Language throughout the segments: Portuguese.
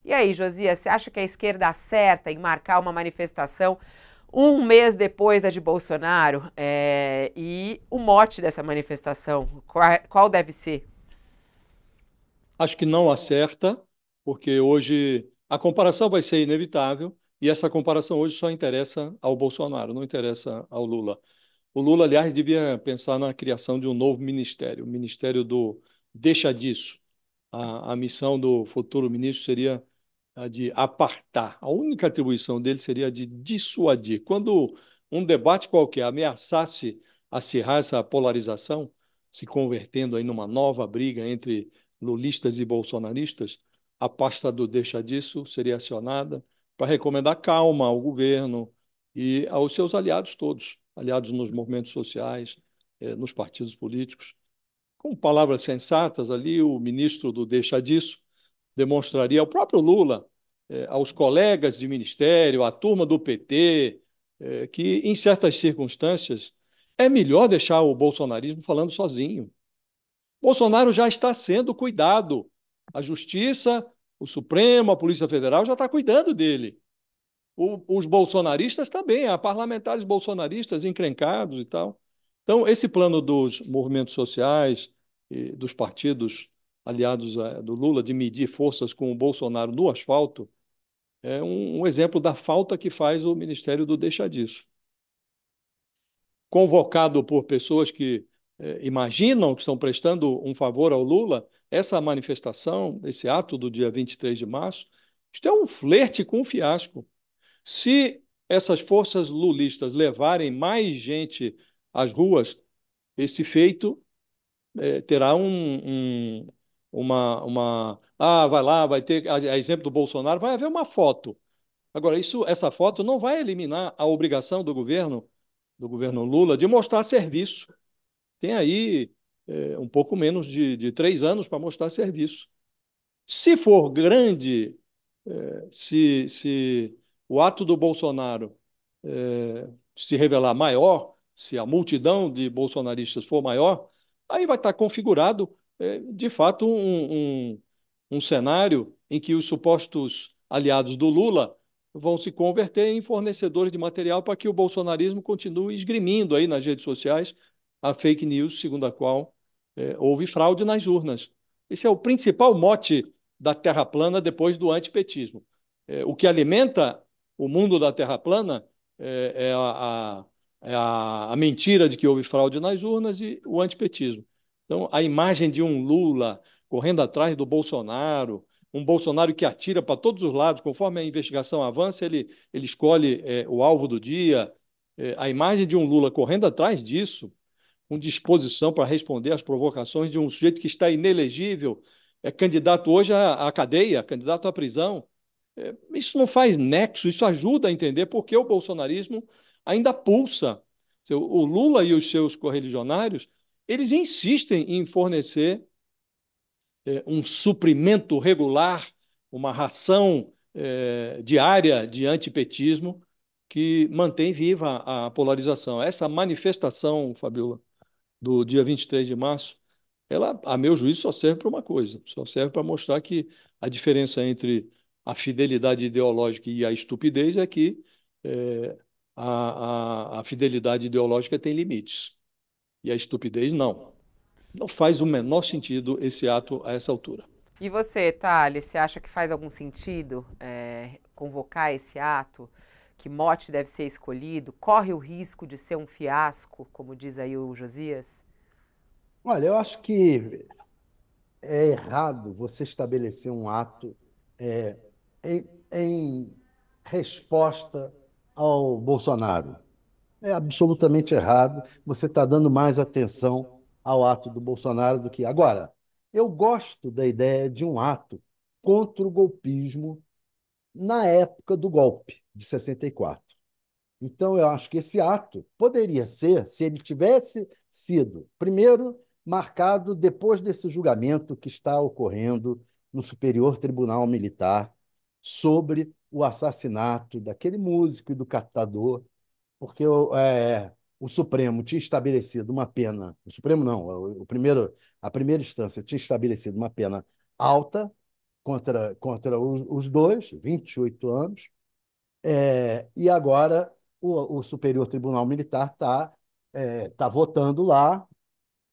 E aí, Josias, você acha que a esquerda acerta em marcar uma manifestação um mês depois da de Bolsonaro? E o mote dessa manifestação, qual deve ser? Acho que não acerta, porque hoje a comparação vai ser inevitável e essa comparação hoje só interessa ao Bolsonaro, não interessa ao Lula. O Lula, aliás, devia pensar na criação de um novo ministério, o Ministério do Deixa disso. A missão do futuro ministro seria a de apartar. A única atribuição dele seria a de dissuadir. Quando um debate qualquer ameaçasse acirrar essa polarização, se convertendo aí numa nova briga entre lulistas e bolsonaristas, a pasta do deixa disso seria acionada para recomendar calma ao governo e aos seus aliados todos, aliados nos movimentos sociais, nos partidos políticos. Com palavras sensatas ali, o ministro do deixa disso demonstraria ao próprio Lula, aos colegas de ministério, à turma do PT, que em certas circunstâncias é melhor deixar o bolsonarismo falando sozinho. Bolsonaro já está sendo cuidado. A Justiça, o Supremo, a Polícia Federal já está cuidando dele. Os bolsonaristas também, há parlamentares bolsonaristas encrencados e tal. Então, esse plano dos movimentos sociais e dos partidos aliados do Lula de medir forças com o Bolsonaro no asfalto é um exemplo da falta que faz o Ministério do Deixa disso. Convocado por pessoas que imaginam que estão prestando um favor ao Lula, essa manifestação, esse ato do dia 23 de março, isto é um flerte com o fiasco. Se essas forças lulistas levarem mais gente às ruas, esse feito terá vai lá, vai ter, a exemplo do Bolsonaro, vai haver uma foto. Agora, essa foto não vai eliminar a obrigação do governo Lula, de mostrar serviço. Tem aí um pouco menos de 3 anos para mostrar serviço. Se for grande, se o ato do Bolsonaro se revelar maior, se a multidão de bolsonaristas for maior, aí vai estar configurado, de fato, um cenário em que os supostos aliados do Lula vão se converter em fornecedores de material para que o bolsonarismo continue esgrimindo aí nas redes sociais a fake news, segundo a qual houve fraude nas urnas. Esse é o principal mote da Terra plana depois do antipetismo. O que alimenta o mundo da Terra plana é a mentira de que houve fraude nas urnas e o antipetismo. Então, a imagem de um Lula correndo atrás do Bolsonaro, um Bolsonaro que atira para todos os lados, conforme a investigação avança, ele escolhe o alvo do dia. A imagem de um Lula correndo atrás disso, com disposição para responder às provocações de um sujeito que está inelegível, é candidato hoje à cadeia, candidato à prisão. Isso não faz nexo, isso ajuda a entender por que o bolsonarismo ainda pulsa. O Lula e os seus correligionários, eles insistem em fornecer um suprimento regular, uma ração diária de antipetismo que mantém viva a polarização. Essa manifestação, Fabiola, do dia 23 de março, ela, a meu juízo, só serve para uma coisa, só serve para mostrar que a diferença entre a fidelidade ideológica e a estupidez é que a fidelidade ideológica tem limites e a estupidez não. Não faz o menor sentido esse ato a essa altura. E você, Thales, você acha que faz algum sentido convocar esse ato? Que mote deve ser escolhido? Corre o risco de ser um fiasco, como diz aí o Josias? Olha, eu acho que é errado você estabelecer um ato em resposta ao Bolsonaro. É absolutamente errado. Você está dando mais atenção ao ato do Bolsonaro do que. Agora, eu gosto da ideia de um ato contra o golpismo na época do golpe de 64. Então, eu acho que esse ato poderia ser, se ele tivesse sido, primeiro, marcado depois desse julgamento que está ocorrendo no Superior Tribunal Militar sobre o assassinato daquele músico e do captador, porque o Supremo tinha estabelecido uma pena, o Supremo não, a primeira instância tinha estabelecido uma pena alta, contra os dois, 28 anos. E agora o Superior Tribunal Militar tá votando lá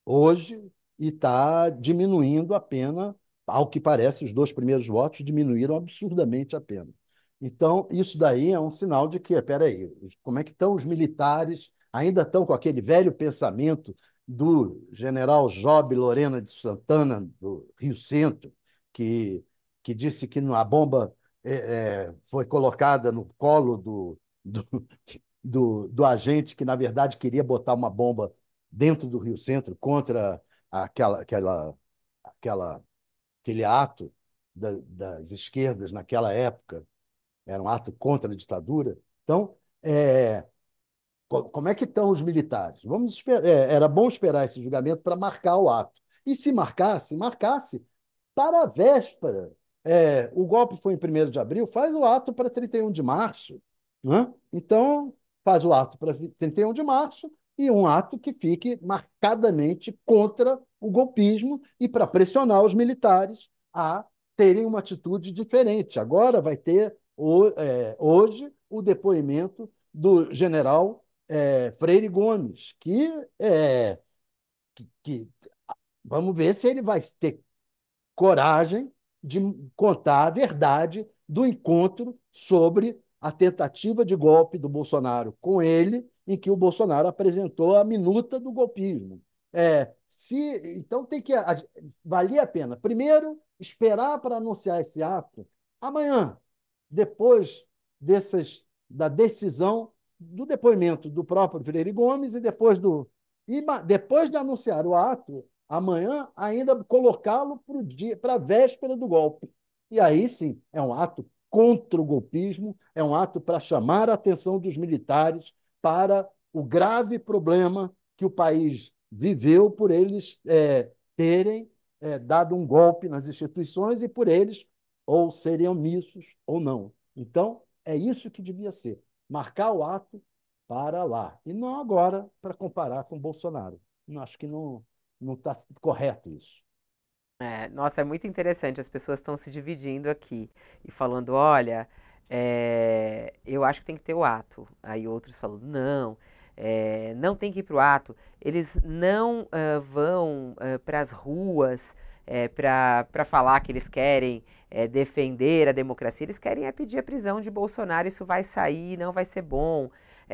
hoje e está diminuindo a pena. Ao que parece, os dois primeiros votos diminuíram absurdamente a pena. Então, isso daí é um sinal de que, peraí, como é que estão os militares? Ainda estão com aquele velho pensamento do general Job Lorena de Santana, do Rio Centro, que, que disse que a bomba foi colocada no colo do agente que, na verdade, queria botar uma bomba dentro do Rio Centro contra aquela, aquela, aquela, aquele ato das esquerdas naquela época. Era um ato contra a ditadura. Então, como é que estão os militares? Era bom esperar esse julgamento para marcar o ato. E se marcasse para a véspera. O golpe foi em 1º de abril, faz o ato para 31 de março. Né? Então, faz o ato para 31 de março e um ato que fique marcadamente contra o golpismo e para pressionar os militares a terem uma atitude diferente. Agora vai ter, hoje, o depoimento do general Freire Gomes, que vamos ver se ele vai ter coragem de contar a verdade do encontro sobre a tentativa de golpe do Bolsonaro com ele, em que o Bolsonaro apresentou a minuta do golpismo. Então valia a pena, primeiro, esperar para anunciar esse ato amanhã, depois da decisão do depoimento do próprio Freire Gomes depois de anunciar o ato, amanhã ainda colocá-lo para a véspera do golpe. E aí sim, é um ato contra o golpismo, é um ato para chamar a atenção dos militares para o grave problema que o país viveu por eles terem dado um golpe nas instituições e por eles ou serem omissos ou não. Então, é isso que devia ser, marcar o ato para lá, e não agora para comparar com Bolsonaro. Acho que não está correto isso. Nossa, é muito interessante. As pessoas estão se dividindo aqui e falando: olha, eu acho que tem que ter o ato. Aí outros falam: não, não tem que ir para o ato. Eles não vão para as ruas para falar que eles querem defender a democracia. Eles querem pedir a prisão de Bolsonaro. Isso vai sair, não vai ser bom.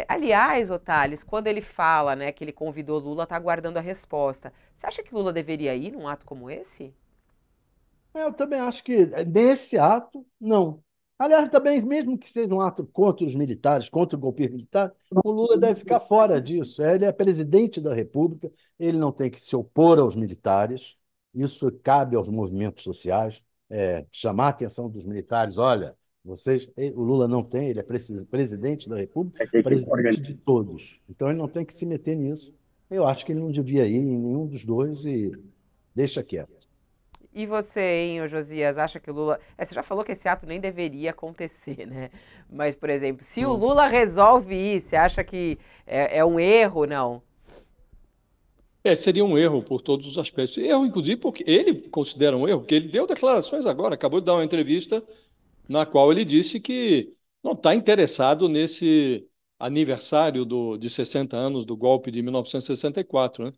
Aliás, Otales, quando ele fala, né, que ele convidou Lula, está aguardando a resposta. Você acha que Lula deveria ir num ato como esse? Eu também acho que nesse ato, não. Aliás, também, mesmo que seja um ato contra os militares, contra o golpismo militar, o Lula deve ficar fora disso. Ele é presidente da República, ele não tem que se opor aos militares, isso cabe aos movimentos sociais, chamar a atenção dos militares. Olha, o Lula não tem, ele é presidente da República, presidente de todos. Então ele não tem que se meter nisso. Eu acho que ele não devia ir em nenhum dos dois e deixa quieto. E você, hein, ô Josias, acha que o Lula. Você já falou que esse ato nem deveria acontecer, né? Mas, por exemplo, se o Lula resolve ir, você acha que é um erro, não? Seria um erro por todos os aspectos. Erro, inclusive, porque ele considera um erro, porque ele deu declarações agora, acabou de dar uma entrevista na qual ele disse que não está interessado nesse aniversário de 60 anos do golpe de 1964, né?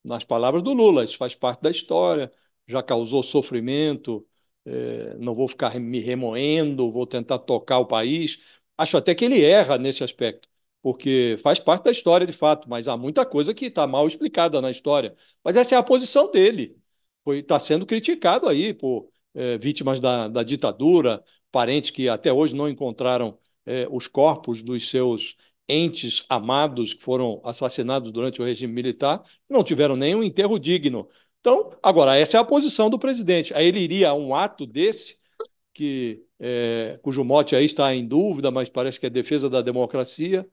Nas palavras do Lula, isso faz parte da história, já causou sofrimento, não vou ficar me remoendo, vou tentar tocar o país. Acho até que ele erra nesse aspecto, porque faz parte da história de fato, mas há muita coisa que está mal explicada na história. Mas essa é a posição dele. Está sendo criticado aí por vítimas da ditadura, parentes que até hoje não encontraram os corpos dos seus entes amados que foram assassinados durante o regime militar, não tiveram nenhum enterro digno. Então, agora, essa é a posição do presidente. Aí ele iria a um ato desse, cujo mote aí está em dúvida, mas parece que é defesa da democracia,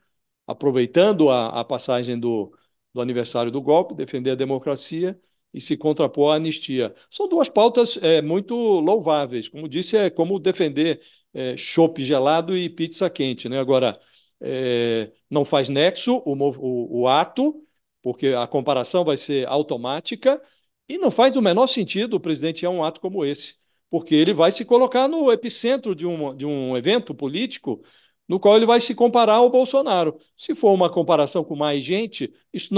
aproveitando a passagem do aniversário do golpe, defender a democracia e se contrapor à anistia. São duas pautas muito louváveis. Como disse, é como defender chopp gelado e pizza quente, né? Agora, não faz nexo o ato, porque a comparação vai ser automática, e não faz o menor sentido o presidente ir a um ato como esse, porque ele vai se colocar no epicentro de um evento político no qual ele vai se comparar ao Bolsonaro. Se for uma comparação com mais gente, isso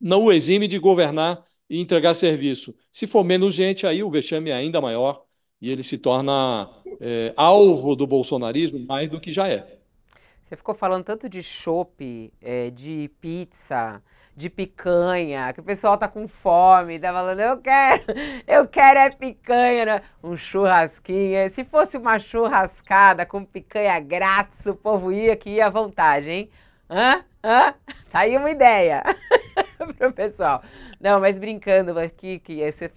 não o exime de governar e entregar serviço. Se for menos gente, aí o vexame é ainda maior e ele se torna alvo do bolsonarismo mais do que já é. Você ficou falando tanto de chopp, de pizza, de picanha, que o pessoal tá com fome, tá falando, eu quero é picanha, né? Um churrasquinho. Se fosse uma churrascada com picanha grátis, o povo ia à vontade, hein? Hã? Tá aí uma ideia pro pessoal. Não, mas brincando aqui, que você falou.